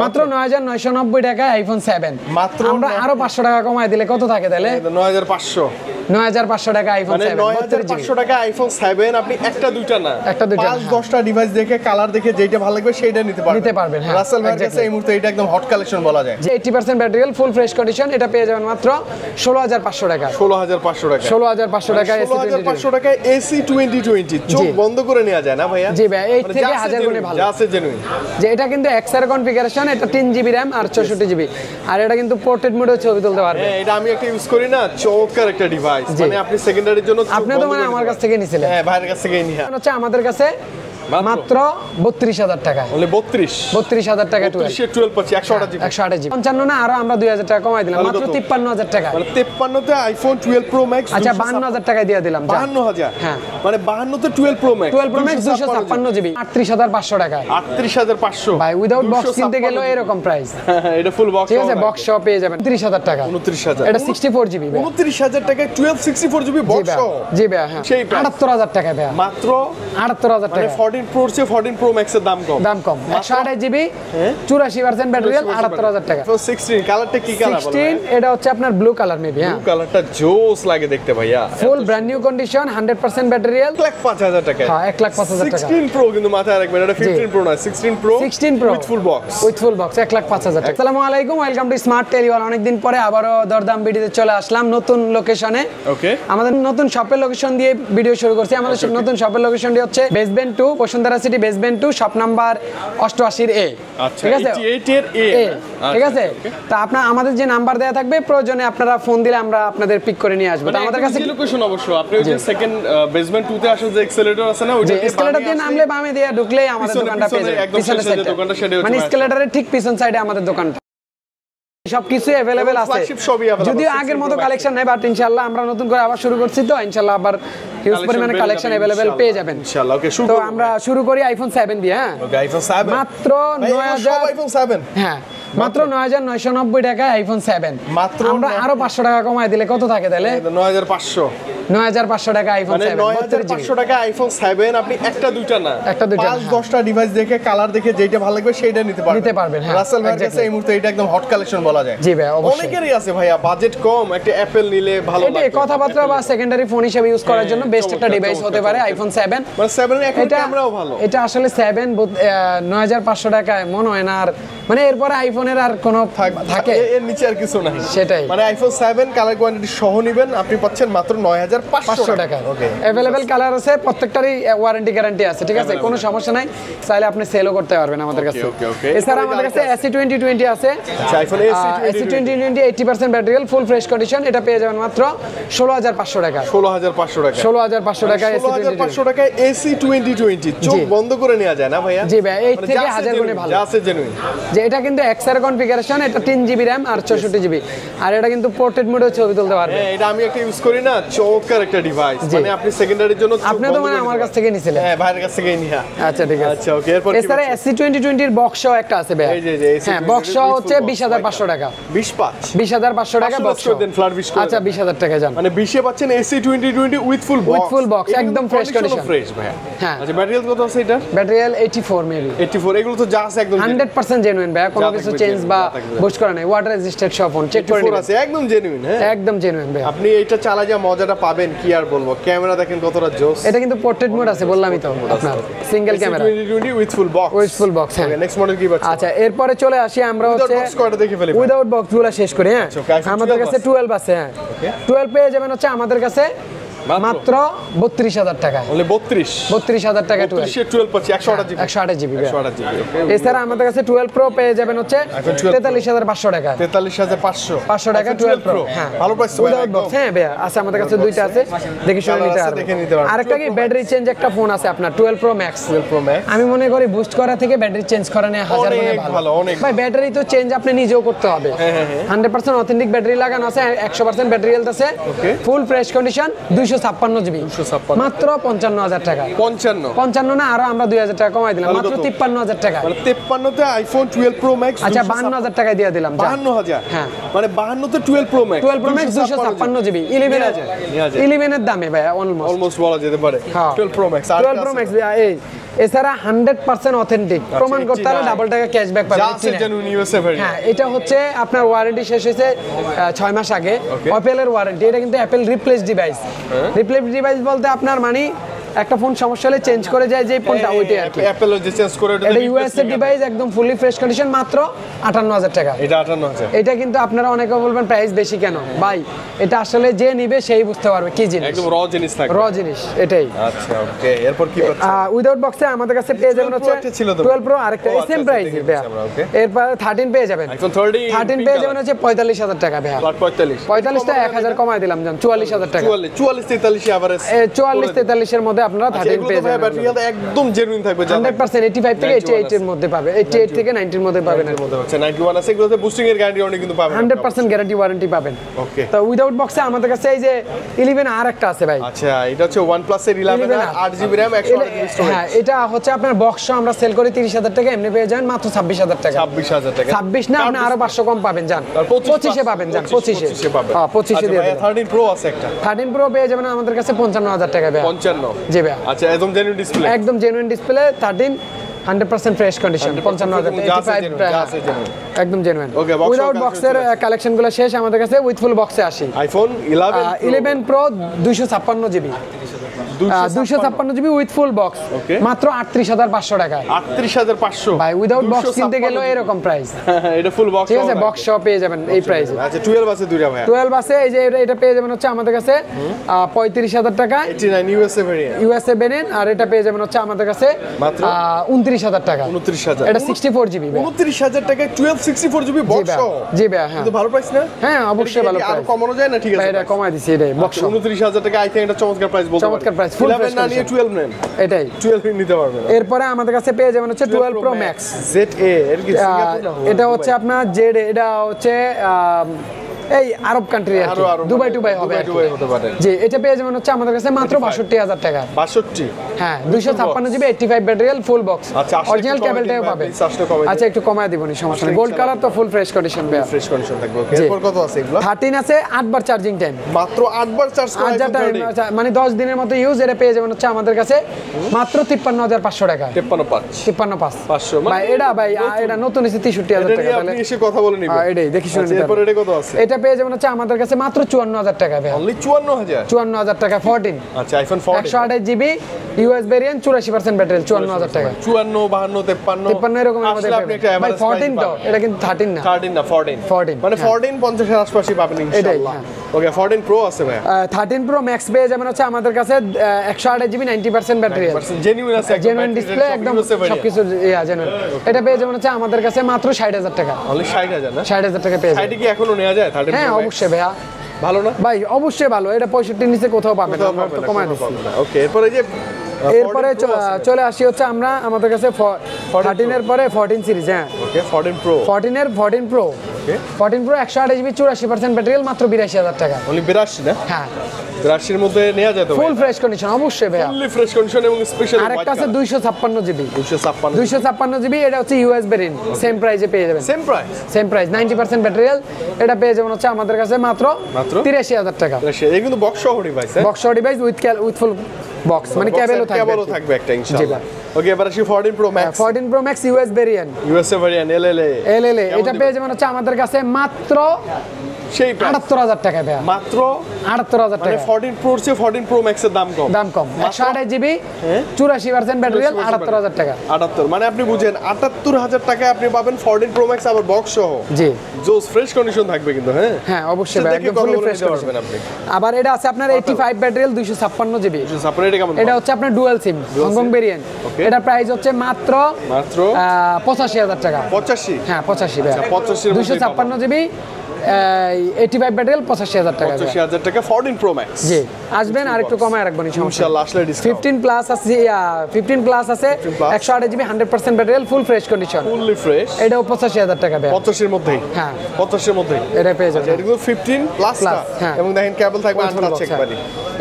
মাত্র 9990 টাকায় আইফোন 7 মাত্র আমরা আরো 500 টাকা কমায় দিলে কত থাকে তাহলে 9500 টাকা আইফোন 7 9500 টাকা আইফোন 7 আপনি একটা দুইটা না একটা দুইটা 5-10টা ডিভাইস দেখে কালার দেখে যেটা ভালো লাগবে সেইটা নিতে পারবেন হ্যাঁ রাসেল ভাইয়ের কাছে এই মুহূর্তে এটা একদম হট কালেকশন বলা যায় 80% ব্যাটারি ফুল ফ্রেশ কন্ডিশন এটা পেয়ে যাবেন মাত্র 16500 টাকা 16500 টাকা 16500 টাকা 16500 টাকা এসি 2020 চোখ বন্ধ করে নেওয়া যায় না ভাইয়া জি ভাই এই থেকে হাজার গুণে ভালো যা আছে জেনুইন যে এটা কিন্তু এক্সআর কনফিগারেশন এটা 3GB RAM আর 64GB আর এটা কিন্তু পোর্ট্রেট মোডে ছবি তুলতে পারবে হ্যাঁ এটা আমি একটা ইউজ করি না চমৎকার একটা ডিভাইস মানে আপনি সেকেন্ডারির জন্য আপনি তো মানে আমার কাছ থেকে নিছিলেন হ্যাঁ ভাইয়ের কাছ থেকে নিয়া হচ্ছে আমাদের কাছে মাত্র 32000 টাকা only 32000 টাকা 12 পাচ্ছি 128 জিবি 55 না আরো আমরা 2000 টাকা কমাই দিলাম মাত্র 53000 টাকা মানে 53 তে আইফোন 12 প্রো ম্যাক্স আচ্ছা 52000 টাকা দিয়ে দিলাম 52000 হ্যাঁ মানে 52 তে 12 pro max 12 pro max 256 GB 38500 টাকা 38500 ভাই উইদাউট বক্স কিনতে গেলেও এরকম প্রাইস এটা ফুল বক্স ঠিক আছে বক্স সহ পেয়ে যাবেন 29000 টাকা 29000 এটা 64GB 29000 টাকা 1264GB বক্স সহ জি ভাই হ্যাঁ 78000 টাকা ভাই মাত্র 78000 টাকা মানে 14 প্রো চেয়ে 14 প্রো ম্যাক্সের দাম কম 128GB 84% ব্যাটারি 78000 টাকা 16 কালারটা কি কালার 16 এটা হচ্ছে আপনার ব্লু কালার মেবি হ্যাঁ ব্লু কালারটা জোস লাগে দেখতে ভাইয়া ফুল ব্র্যান্ড নিউ কন্ডিশন 100% ব্যাটারি 1,05,000 টাকা হ্যাঁ 1,05,000 টাকা 16 প্রো কিন্তু মাথায় রাখবেন এটা 15 প্রো না 16 প্রো উইথ ফুল বক্স 1,05,000 টাকা আসসালামু আলাইকুম ওয়েলকাম টু স্মার্ট টেলিওয়াল অনেক দিন পরে আবারো দরদাম ভিডিওতে চলে আসলাম নতুন লোকেশনে ওকে আমাদের নতুন শপের লোকেশন দিয়ে ভিডিও শুরু করছি আমাদের নতুন শপের লোকেশনটি হচ্ছে basement 2 Bashundhara city basement 2 shop number 88 এ ঠিক আছে 88 এর এ ঠিক আছে তো আপনারা আমাদের যে নাম্বার দেয়া থাকবে প্রয়োজনে আপনারা ফোন দিলে আমরা আপনাদের পিক করে নিয়ে আসব তো আমাদের কাছে লোকেশন অবশ্য আপনি ওই যে সেকেন্ড বেসমেন্ট 2 তে আসলে যে এক্সেলেটর আছে না ওই যে এক্সেলেটর দিয়ে নামলে বামে দিয়ে ঢুকলেই আমাদের দোকানটা পেয়ে যাবেন পিছনের সাইডে মানে এক্সেলেটরের ঠিক পিছন সাইডে আমাদের দোকানটা সবকিছু अवेलेबल আছে যদিও আগের মতো কালেকশন নাই বাট ইনশাআল্লাহ আমরা নতুন করে আবার শুরু করছি তো ইনশাআল্লাহ আবার হিউজ পরিমাণে কালেকশন अवेलेबल পেয়ে যাবেন ইনশাআল্লাহ ওকে শুরু তো আমরা শুরু করি আইফোন 7 দিয়ে হ্যাঁ ওকে আইফোন 7 মাত্র 9000 আইফোন 7 হ্যাঁ মাত্র 9990 টাকায় আইফোন 7 মাত্র আমরা আরো 500 টাকা কমায় দিলে কত থাকে তাহলে 9500 টাকা আইফোন 7 9500 টাকা আইফোন 7 আপনি একটা দুইটা না একটা দুইটা 5-10টা ডিভাইস দেখে কালার দেখে যেটা ভালো লাগবে সেইটা নিতে পারবেন হ্যাঁ রাসেল ভাইয়ের কাছে এই মুহূর্তে এটা একদম হট কালেকশন বলা যায় জি ভাই অবশ্যই অনেকেরই আছে ভাইয়া বাজেট কম একটা অ্যাপল নিলে ভালো লাগবে এটা কথাবার্তা বা সেকেন্ডারি ফোন হিসেবে ইউজ করার জন্য বেস্ট একটা ডিভাইস হতে পারে আইফোন 7 মানে 7 এর এখন ক্যামেরাও ভালো এটা আসলে 7 9500 টাকায় মনে হয় না আর মানে এরপরে আইফোনের আর কোনো থাকে এর নিচে আর কিছু নাই সেটাই মানে আইফোন 7 কালার কোয়ান্টিটি সহ নেবেন আপনি পাচ্ছেন মাত্র 9500 টাকা ওকে अवेलेबल কালার আছে প্রত্যেকটারই ওয়ারেন্টি গ্যারান্টি আছে ঠিক আছে কোনো সমস্যা নাই চাইলে আপনি সেলও করতে পারবেন আমাদের কাছে এছাড়া আমাদের কাছে এসি 2020 আছে আচ্ছা iPhone AC 2020 80% battery full fresh condition এটা পেয়ে যাবেন মাত্র 16500 টাকা 16500 টাকা 16500 টাকা এসি 16500 টাকা এসি 2020 চোখ বন্ধ করে নেওয়া যায় না ভাইয়া জি ভাই এই থেকে হাজার গুণে ভালো যা আছে জেনুইন যে এটা কিন্তু এক্সআর কনফিগারেশন এটা 3GB RAM আর 64GB আর এটা কিন্তু পোর্ট্রেট মোডে ছবি তুলতে পারবে হ্যাঁ এটা আমি একটা ইউজ করি না চমৎকার একটা ডিভাইস মানে আপনি সেকেন্ডারির জন্য আপনি তো মানে আমার কাছ থেকে নিছিলেন হ্যাঁ ভাইয়ের কাছ থেকে নিয়া আচ্ছা ঠিক আছে আচ্ছা ওকে এরপর এছাড়া এসি 2020 এর বক্স সহ একটা আছে ভাই এই যে হ্যাঁ বক্স সহ হচ্ছে 20500 টাকা 20500 টাকা বক্স দেন ফ্ল্যাট 20 আচ্ছা 20000 টাকা জান মানে 20 এ পাচ্ছেন এসি 2020 উইথ ফুল বক্স একদম ফ্রেশ কন্ডিশন ফ্রেশ ভাই হ্যাঁ আচ্ছা ব্যাটারি কত আছে এটা ব্যাটারি 84 মেবি 84 এগুলো তো যা আছে একদম 100% জেনুইন ভাই কোনো কিছু চেঞ্জ বা বুস্ট করা নাই ওয়াটার রেজিস্ট্যান্ট সব ফোন চেক করে নিন আছে একদম জেনুইন হ্যাঁ একদম জেনুইন ভাই আপনি এটা চালা যা মজাটা পাবেন কি আর বলবো ক্যামেরা দেখেন কতটা জোস এটা কিন্তু পোর্ট্রেট মোড আছে বললামই তো আপনার single camera 2020 with full box হ্যাঁ নেক্সট মডেল কি পাচ্ছেন আচ্ছা এরপরে চলে আসি আমরা হচ্ছে বক্স কোয়াটা দেখে ফেলি উইদাউট বক্স গুলো শেষ করি হ্যাঁ আমাদের কাছে 12 আছে হ্যাঁ 12 পেয়ে যাবেন হচ্ছে আমাদের কাছে মাত্র 32000 টাকা only 32000 টাকা 12 পাচ্ছি 128 জিবি ওকে এছাড়া আমাদের কাছে 12 প্রো পেয়ে যাবেন হচ্ছে 43500 টাকা 43500 টাকা 12 প্রো হ্যাঁ ভালো প্রাইস উইদাউট বক্স হ্যাঁ ভাই আছে আমাদের কাছে দুইটা আছে দেখি শুনে নিতে পারবেন আরেকটা কি ব্যাটারি চেঞ্জ একটা ফোন আছে আপনার 12 প্রো ম্যাক্স আমি মনে করি বুস্ট করা থেকে ব্যাটারি চেঞ্জ করা নেওয়া হাজার গুণে ভালো অনেক ভাই ব্যাটারি তো চেঞ্জ আপনি নিজেও করতে হবে 100% অথেন্টিক ব্যাটারি লাগানো আছে 100% ব্যাটারি হেলথ আছে ফুল ফ্রেশ কন্ডিশন 256 জিবি মাত্র 55000 টাকা 55 না আরো আমরা 2000 টাকা কমাই দিলাম মাত্র 53000 টাকা মানে 53 তে আইফোন 12 প্রো ম্যাক্স আচ্ছা 52000 টাকা দিয়ে দিলাম 52000 হ্যাঁ মানে 52 তে 12 pro max 12 pro max 256 GB 11 এর দামে ভাই অলমোস্ট বলা যেতে পারে 12 প্রো ম্যাক্স 12 প্রো ম্যাক্স এই এছাড়া 100% অথেন্টিক প্রমাণ করতে হলে ডাবল টাকা ক্যাশব্যাক পাবেন। হ্যাঁ, এটা হচ্ছে আপনার ওয়ারেন্টি শেষ হয়েছে 6 মাস আগে। অ্যাপেলের ওয়ারেন্টি, এটা কিন্তু Apple replace device. Replace device বলতে আপনার মানে একটা ফোন সমস্যা হলে চেঞ্জ করে যায় যে ফোনটা ওইটাই আর কি। অ্যাপেল যে চেঞ্জ করে ওটা এটা ইউএস এর ডিভাইস, একদম ফুলি ফ্রেশ কন্ডিশন, মাত্র 58000 টাকা। এটা 58000। এটা কিন্তু আপনারা অনেকে বলবেন প্রাইস বেশি কেন ভাই, এটা আসলে যে নিবে সেই বুঝতে পারবে কি জিনিস, একদম র জিনিস থাকে, র জিনিস এটাই। আচ্ছা ওকে, এরপর কি পাচ্ছেন? উইদাউট বক্সে আমাদের কাছে পেয়ে যাবেন হচ্ছে 12 প্রো আরেকটা সেম প্রাইস ভাইয়া। এরপর 13 পেয়ে যাবেন। এখন 13 পেয়ে যাবেন হচ্ছে 45000 টাকা ভাইয়া। 45 টা 1000 কমায় দিলাম জান, 44000 টাকা। 44 43 এভারেজ, 44 43 এর মধ্যে আপনারা 13 পেয়ে যাবেন। ব্যাটারি হেলথ একদম জেনুইন থাকবে, 100% 85 থেকে 88 এর মধ্যে পাবে, 88 থেকে 90 এর মধ্যে পাবেন। এর মধ্যে হচ্ছে 91 আছে, এগুলোতে বুস্টিং এর গ্যারান্টি অনেক কিন্তু পাবেন, 100% গ্যারান্টি ওয়ারেন্টি পাবেন। ওকে, তো উইদাউট বক্সে আমাদের কাছে এই যে 11 আর একটা আছে ভাই। আচ্ছা, এটা হচ্ছে OnePlus এর 11 8GB RAM 128GB স্টোরেজ। হ্যাঁ, এটা হচ্ছে আপনার বক্স আমরা সেল করি 30000 টাকা, এমনি পেয়ে যাবেন মাত্র 26000 টাকা। 26000 টাকা, 26 না, আপনি আরো 500 কম পাবেন জান, 25 এ পাবেন জান, 25 এ পাবেন। হ্যাঁ, 25 এ দিয়ে দেব। 13 Pro আছে একটা, 13 Pro পেয়ে যাবেন আমাদের কাছে 55000 টাকা ভাই। 55, জি ভাই। আচ্ছা, একদম জেনুইন ডিসপ্লে, একদম জেনুইন ডিসপ্লে 13 100% ফ্রেশ কন্ডিশন, 55000 একদম জেনুইন। উইদাউট বক্সের কালেকশনগুলো শেষ, আমাদের কাছে উইথ ফুল বক্সে আসি। IPhone 11 Pro 256GB 256GB with full box, মাত্র 38500 টাকা। 38500 ভাই, উইদাউট বক্স কিনতে গেলেও এরকম প্রাইস। এটা ফুল বক্স, ঠিক আছে, বক্স সহ পেয়ে যাবেন এই প্রাইসে। আচ্ছা, 12 আছে দুইটা ভাই। 12 আছে, এই যে এটা পেয়ে যাবেন হচ্ছে আমাদের কাছে 35000 টাকা, 89 ইউএসএ ভেরিয়েন্ট, ইউএসএ ভেরিয়েন্ট। আর এটা পেয়ে যাবেন হচ্ছে আমাদের কাছে মাত্র 29000 টাকা। 29000, এটা 64GB ভাই। 29000 টাকায় 12 64GB বক্স সহ। জি ভাই, হ্যাঁ, কিন্তু ভালো প্রাইস না? হ্যাঁ, অবশ্যই ভালো প্রাইস। আর কমানো যায় না? ঠিক আছে ভাই, এটা কমাই দিছি, এটাই বক্স 29000 টাকা। আই থিং এটা চমৎকার প্রাইস বলতে পারেন, চমৎকার প্রাইস, ফুল ফ্রেশ না নিয়ে 12 নেন, এটাই 12 নিতে পারবেন। এরপরে আমাদের কাছে পেয়ে যাবেন হচ্ছে 12 Pro Max ZA, এর কি সিঙ্গাপুর না? এটা হচ্ছে আপনার জেড, এটা হচ্ছে এই আরব কান্ট্রি আর কি, দুবাই টুবাই হবে আর কি। জি, এটা পেয়ে যাবেন হচ্ছে আমাদের কাছে মাত্র 62000 টাকা। 62, হ্যাঁ, 256GB 85 battery full box, original কেবলটাও পাবেন। আচ্ছা, একটু কমায় দিবনি, সমস্যা নেই। গোল্ড কালার তো ফুল ফ্রেশ কন্ডিশন ভাই, ফ্রেশ কন্ডিশন থাকবে। ওকে, এরপর কত আছে এগুলো? 13 আছে 8 বার চার্জিং টাইম, মাত্র 8 বার চার্জ করা, 8 টাইম, মানে 10 দিনের মতো ইউজ। এটা পেয়ে যাবেন হচ্ছে আমাদের কাছে মাত্র 53500 টাকা। 53500 ভাই, এটা ভাই এটা নতুন এসে 63000 টাকা। তাহলে আপনি এসে কথা বলে নিবেন, এটাই দেখি শুনে। এরপর এটা কত আছে? এটা পেয়ে যাবেন হচ্ছে আমাদের কাছে মাত্র 54000 টাকা ভাই। অনলি 54000? 54000 টাকা 14। আচ্ছা, iPhone 14 128GB US variant, 84% battery, 54000 টাকা। 54 52 53 এরকম আমাদের ভাই 14 তো, এটা কিন্তু 13 না, 13 না 14 মানে 14 50 এর আশপাশে পাবেন ইনশাআল্লাহ। ওকে, 14 Pro আছে ভাই। 13 Pro Max পেয়ে যাবেন হচ্ছে আমাদের কাছে 128GB 90% ব্যাটারি, জেনুইন আছে, জেনুইন ডিসপ্লে, একদম সবকিছু জেনুইন। এটা পেয়ে যাবেন হচ্ছে আমাদের কাছে মাত্র 60000 টাকা। অনলি 60000 না? 60000 টাকা পেয়ে যাবেন। 60 কি এখনো নেওয়া যায়? 13 হ্যাঁ, অবশ্যই ভাইয়া, ভালো না ভাই, অবশ্যই ভালো। এটা 65 নিচে কোথাও পাবেন না, আমরা তো কমাই দিচ্ছি। ওকে, এরপরে যে এরপরে চলে আসি হচ্ছে আমরা আমাদের কাছে 13 এর পরে 14 সিরিজ। হ্যাঁ, ওকে, 14 Pro, 14 Pro 128GB 84% ব্যাটারি, মাত্র 82000 টাকা। অনলি 82 না? হ্যাঁ, 82 এর মধ্যে নেওয়া যায় তো? ফুল ফ্রেশ কন্ডিশন, অবশ্যই ভাইয়া। ফুললি ফ্রেশ কন্ডিশন এবং স্পেশাল আরেকটা আছে 256GB 256 256GB, এটা হচ্ছে ইউএস ভেরিয়েন্ট, সেম প্রাইসে পেয়ে যাবেন। সেম প্রাইস 90% ব্যাটারি, এটা পেয়ে যাবেন হচ্ছে আমাদের কাছে মাত্র 83000 টাকা। এই কিন্তু বক্স সহ ডিভাইস, বক্স সহ ডিভাইস উইথ ফুল বক্স, মানে কেবলও থাকবে একটা ইনশাআল্লাহ। ওকে, এবার আসি 14 Pro Max। 14 Pro Max US variant, LLA এটা পেয়ে যাবেন হচ্ছে আমাদের কাছে মাত্র সেই 78000 টাকা ভাই, মাত্র 78000 টাকা। 14 Pro এর চেয়ে 14 Pro Max এর দাম কম। 128GB 84% ব্যাটারি, 78000 টাকা। 78, মানে আপনি বুঝেন 78000 টাকায় আপনি পাবেন 14 Pro Max, আবার বক্স সহ। জি, জোস ফ্রেশ কন্ডিশন থাকবে কিন্তু। হ্যাঁ, অবশ্যই ভাই, একদম ফুল ফ্রেশ কন্ডিশন আপনি। আবার এটা আছে আপনার 85 ব্যাটারি, 256GB। এটা হচ্ছে আপনার ডুয়াল সিম হংকং ভেরিয়েন্ট। এটার প্রাইস হচ্ছে মাত্র 85000 টাকা। 85? হ্যাঁ, 85 ভাই। 85 256GB 85 ব্যাটারি, 85000 টাকা। 85000 টাকা 14 Pro Max। জি, আসবেন আর একটু কমায় রাখবেন ইনশাআল্লাহ, আসলে ডিসকাউন্ট। 15 প্লাস আছে, 15 প্লাস আছে 128GB 100% battery, full fresh condition, fully fresh. এটাও 85000 টাকা ভাই। 85 এর মধ্যেই? হ্যাঁ, 85 এর মধ্যেই এটা পেয়ে যাবেন। এটা কিন্তু 15 প্লাস, হ্যাঁ, এবং দেখেন কেবল থাকবে আনটাচ একবারই।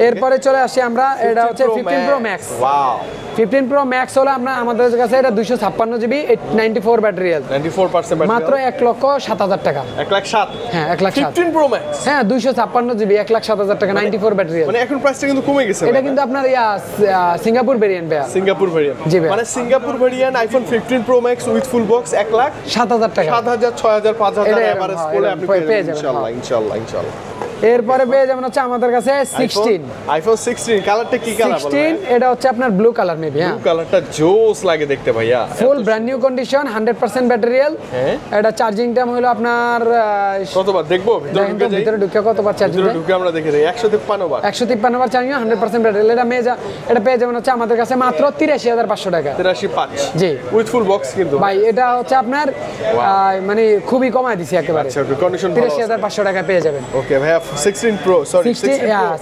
এরপরে চলে আসি আমরা, এটা হচ্ছে 15 Pro Max। Wow, 15 Pro Max হলো আমাদের কাছে এটা 256 জিবি 94 ব্যাটারি হেলথ, 94% ব্যাটারি, মাত্র 1,07,000 টাকা। 1,07,000, হ্যাঁ 1,07,000। 15 Pro Max, হ্যাঁ 256 জিবি 1,07,000 টাকা, 94 ব্যাটারি হেলথ। মানে এখন প্রাইসটা কিন্তু কমে গেছে। এটা কিন্তু আপনার সিঙ্গাপুর ভেরিয়েন্ট ভাইয়া, সিঙ্গাপুর ভেরিয়েন্ট, জি ভাই। মানে Singapore variant iPhone 15 Pro Max with full box 1,07,000 টাকা, 7,000, 6,000, 5,000 এটা এভারেজ হ্যাঁ, করে এটা আপনি পেয়ে পেয়ে যাবেন, যাবেন হ্যাঁ। ইনশাআল্লাহ। এরপরে পেয়ে যাবেন হচ্ছে আমাদের কাছে 16 আইফোন 16 কালারটা কি কালার বলেন? 16 এটা হচ্ছে আপনার ব্লু কালার মেবি। হ্যাঁ, ব্লু কালারটা জোস লাগে দেখতে ভাইয়া, ফুল brand new condition, 100% battery health. হ্যাঁ, এটা চার্জিং টাইম হলো আপনার কতবার দেখবো ভিতরে দেখেন তো ঢুকে যাই, ভিতরে ঢুকে কতবার চার্জিং ভিতরে ঢুকে আমরা দেখে যাই 153 বার, 153 বার চার্জিং, 100% ব্যাটারি হেলথ। এটা পেয়ে যাবেন হচ্ছে আমাদের কাছে মাত্র 83,500 টাকা। 83,500 জি উইথ ফুল বক্স কিন্তু ভাই, এটা হচ্ছে আপনার মানে খুবই কমায় দিছি একেবারে, আচ্ছা, ওকে, কন্ডিশন ভালো আছে। 83,500 টাকা পেয়ে যাবেন। ওকে ভাইয়া 16 Pro, সরি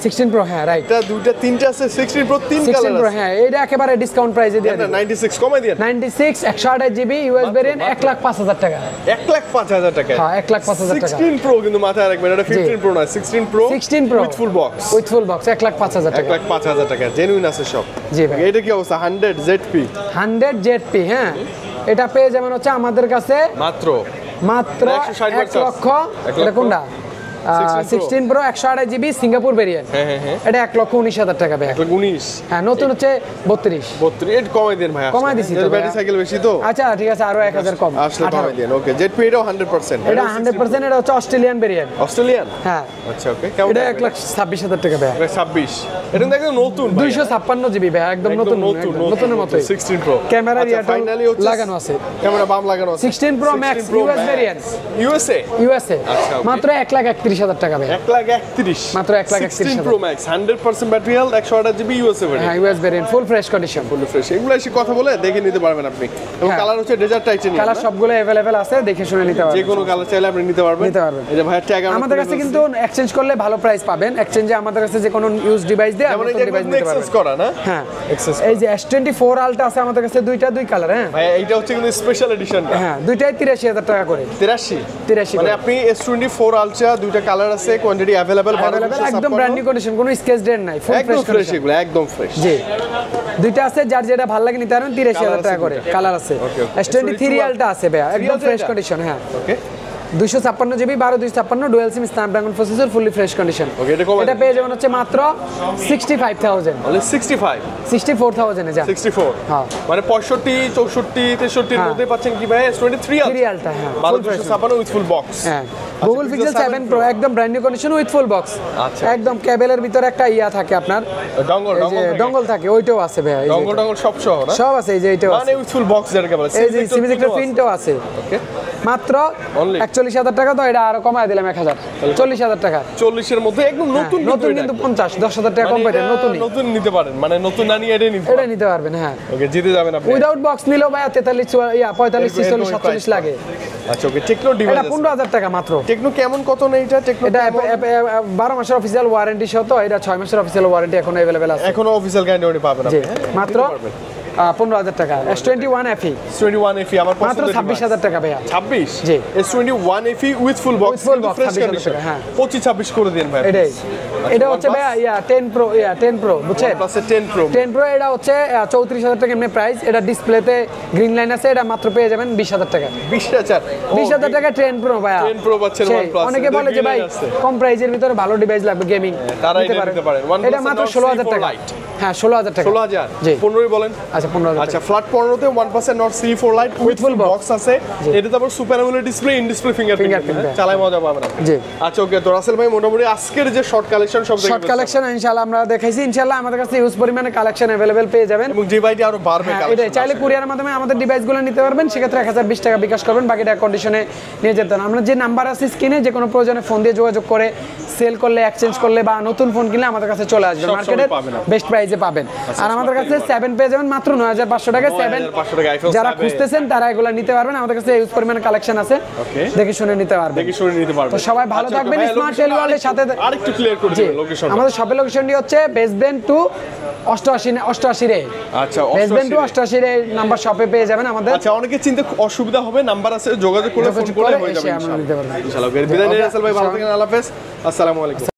16 Pro, হ্যাঁ রাইট, এটা দুইটা তিনটা আছে, 16 Pro তিন 16 কালার Pro, আছে। হ্যাঁ এটা একেবারে ডিসকাউন্ট প্রাইসে দিয়ে এটা দেব। 96 কমাই দেন, 96 128 জিবি ইউএস ভেরিয়েন্ট 1,05,000 টাকা। 1,05,000 টাকা। হ্যাঁ 1,05,000 টাকা। 16 Pro কিন্তু মাথায় রাখবেন, এটা 15 Pro না, 16 Pro 16 Pro with full box with full box 1,05,000 টাকা। 1,05,000 টাকা, জেনুইন আছে সব। জি ভাই। এটা কি অবস্থা? 100 ZP 100 ZP, হ্যাঁ এটা পেয়ে যাবেন হচ্ছে আমাদের কাছে মাত্র 160 1 লক্ষ। এটা কোনটা? 16 Pro 128 জিবি সিঙ্গাপুর ভেরিয়েন্ট, হ্যাঁ। এটা 1,19,000 টাকা ভাই। 19 হ্যাঁ নতুন হচ্ছে 32। 32 এর কমাই দেন ভাই, কমাই দিছি তো ব্যাটারি ভাইয়া। সাইকেল বেশি তো। আচ্ছা ঠিক আছে, আরো 1000 কম, আসলে 18। কমাই দেন। ওকে, ZP এটাও 100%, এটা 100%, এটা হচ্ছে অস্ট্রেলিয়ান ভেরিয়েন্ট। অস্ট্রেলিয়ান, হ্যাঁ আচ্ছা ওকে, কেমন? এটা 1,26,000 টাকা ভাই। 26, এটা কিন্তু একদম নতুন ভাই, 256 জিবি ভাই, একদম নতুন নতুনের মতো। 16 Pro ক্যামেরা ফাইনালি হচ্ছে লাগানো আছে, ক্যামেরা বাম লাগানো আছে। 16 Pro Max US variant, USA USA আচ্ছা, okay। মাত্র 1,31,000 টাকা ভাই। 1,31,000 মাত্র 1,31,000 16 Pro Max 100% battery health, 128 GB USA variant, হ্যাঁ US variant, full fresh condition. Full fresh. এগুলো এসে কথা বলে দেখে নিতে পারবেন আপনি, এবং হ্যাঁ। কালার হচ্ছে ডেজার্ট টাইটানিয়াম, কালার সবগুলো अवेलेबल আছে, দেখে শুনে নিতে যে পারবেন। কোনো কালার চাইলে আপনি নিতে পারবেন। এই যে ভাই ট্যাগ আমাদের কাছে কিন্তু এক্সচেঞ্জ করলে ভালো প্রাইস পাবেন। এক্সচেঞ্জে আমাদের কাছে যে কোনো ইউজ ডিভাইস দিয়ে যেমন এই নতুন যে ডিভাইস নিতে এক্সচেঞ্জ পারবেন। করা না, হ্যাঁ এক্সচেঞ্জ এই যে S24 Ultra আছে আমাদের কাছে, দুই কালার। হ্যাঁ ভাই এইটা হচ্ছে কিন্তু স্পেশাল এডিশনটা, হ্যাঁ দুইটাই 83,000 টাকা করে। 83 মানে করে। আপনি S24 Ultra দুইটা কালার আছে, কোয়ান্টিটি अवेलेबल, একদম ব্র্যান্ড নিউ কন্ডিশন, কোনো স্কেচ ডেট নাই, ফুল একদম ফ্রেশ ফ্রেশ, কন্ডিশন। এগুলো একদম ফ্রেশ। জি দুইটা আছে, যার যেটা ভালো লাগে নিতে পারেন। 83,000 টাকা করে কালার আছে। S23 Ultra আছে ভাই, একদম ফ্রেশ কন্ডিশন। হ্যাঁ okay, 256 GB 12/256 dual SIM Snapdragon processor, fully fresh condition. Okay, এটা কমাই এটা পেয়ে যাবেন হচ্ছে মাত্র 65,000, only 65 64,000 এ যা। 64 হ্যাঁ মানে 65 64 63 এর হ্যাঁ। মধ্যে পাচ্ছেন কি ভাই S23 সিরিয়ালটা। হ্যাঁ full fresh. 1256 with full box. হ্যাঁ Google Pixel 7 Pro একদম brand new condition with full box. আচ্ছা। একদম কেবলের ভিতরে একটা ইয়া থাকে আপনার, ডঙ্গল এই যে ডঙ্গল থাকে, ওইটাও আছে ভাই। এই যে ডঙ্গল ডঙ্গল সব সহ না, সব আছে, এই যে এইটাও মানে আছে, উইথ ফুল বক্স যেটাকে বলে, এই যে সিমিজেক্টর প্রিন্টও আছে। ওকে, মাত্র Only? 41,000 টাকা। তো এটা আরো কমায় দিলাম 1,000, 40,000 টাকা। 40 এর মধ্যে একদম নতুন, নতুন কিন্তু 50 10,000 টাকা কম পাইতেন। নতুনই নতুন নিতে পারেন, মানে নতুন না নিয়ে এটা নিতে এটা পারেন। নিতে পারবেন। হ্যাঁ ওকে, জিতে যাবেন আপনি। উইদাউট বক্স নিলেও ভাই 43 45 46 47 লাগে। আচ্ছা ওকে, টেকনো এটা ডিভাইস 15,000 টাকা মাত্র। টেকনো কেমন কত নেই এটা? টেকনো এটা 12 মাসের অফিসিয়াল ওয়ারেন্টি সহ, তো এটা 6 মাসের অফিসিয়াল ওয়ারেন্টি এখন अवेलेबल আছে। এখনো অফিশিয়াল গ্যারান্টি পাবেন জি আপনি, হ্যাঁ? মাত্র 15,000 টাকা। S21 FE S21 FE আমার মাত্র পছন্দের 26,000 টাকা ভাইয়া। 26 জি। S21 FE with full box, full box, fresh 26,000 condition. টাকা, হ্যাঁ। 25 করে দেন ভাই। এটাই এটা হচ্ছে ভাইয়া 10 Pro বুঝছেন? প্লাস 10 Pro 10 Pro এটা হচ্ছে 34,000 টাকা এমনি প্রাইস। এটা ডিসপ্লেতে গ্রিন লাইন আছে, এটা মাত্র পেয়ে যাবেন 20,000 টাকা। 20,000 20,000 টাকা 10 Pro ভাইয়া। 10 Pro পাচ্ছেন সেই, OnePlus, অনেকে বলে যে ভাই কম প্রাইজের ভিতরে ভালো ডিভাইস লাগবে গেমিং, তারা এটা নিতে পারেন। OnePlus এটা মাত্র Nord 16,000 C4 টাকা। Lite। হ্যাঁ 16,000 টাকা। 16,000 জি 15 বলেন। আচ্ছা 15,000 আচ্ছা টাকা। ফ্ল্যাট 15 তে 1% Nord C4 Lite with full box আছে। এটা তারপর super AMOLED display, in display fingerprint, Fingerprint, চালাই মজা পাবেন আপনি। জি আচ্ছা ওকে, তো রাসেল ভাই মোটামুটি আজকের যে শর্ট কালেকশন সব দেখে শর্ট কালেকশন ইনশাআল্লাহ আমরা দেখাইছি। ইনশাআল্লাহ আমাদের কাছে ইউজ পরিমাণে কালেকশন अवेलेबल পেয়ে যাবেন, এবং যে ভাইটি আরো বাড়বে হ্যাঁ, কালেকশন। এটাই চাইলে কুরিয়ারের মাধ্যমে আমাদের ডিভাইসগুলো নিতে পারবেন। সেক্ষেত্রে 1020 টাকা বিকাশ করবেন, বাকিটা কন্ডিশনে নিয়ে যেতেন। আমরা যে নাম্বার আছে স্ক্রিনে, যে কোনো প্রয়োজনে ফোন দিয়ে যোগাযোগ করে সেল করলে, এক্সচেঞ্জ করলে বা নতুন ফোন কিনলে আমাদের কাছে চলে আসবে, সব মার্কেটের পাবেন আপনি। বেস্ট প্রাইসে পাবেন। আর আমাদের কাছে 7 পেয়ে যাবেন মাত্র 9,500 টাকা। 9,500 টাকা iPhone যারা 7 খুঁজতেছেন তারা এগুলো নিতে পারবেন, আমাদের কাছে ইউজ পরিমাণে কালেকশন আছে, Okay। দেখে শুনে নিতে পারবেন। দেখে শুনে নিতে পারবেন। তো সবাই ভালো আচ্ছা, থাকবেন। ভাই, স্মার্ট location টেলিওয়ালের সাথে আরেকটু ক্লিয়ার করে জি দিবেন লোকেশন। আমাদের শপের লোকেশনটি হচ্ছে বেসবেন টু 88 রে। আচ্ছা বেসবেন টু 88 রে নাম্বার শপে পেয়ে যাবেন আমাদের। আচ্ছা অনেকে চিন্তা অসুবিধা হবে, নাম্বার আছে, যোগাযোগ করে ফোন যোগাযোগ করে করে হয়ে যাবে এসে আমরা নিতে পারবো। ইনশাআল্লাহ। বিদায় নিয়ে রাসেল ভাই, ভালো থাকেন, আল্লাহ হাফেজ, আসসালামু আলাইকুম।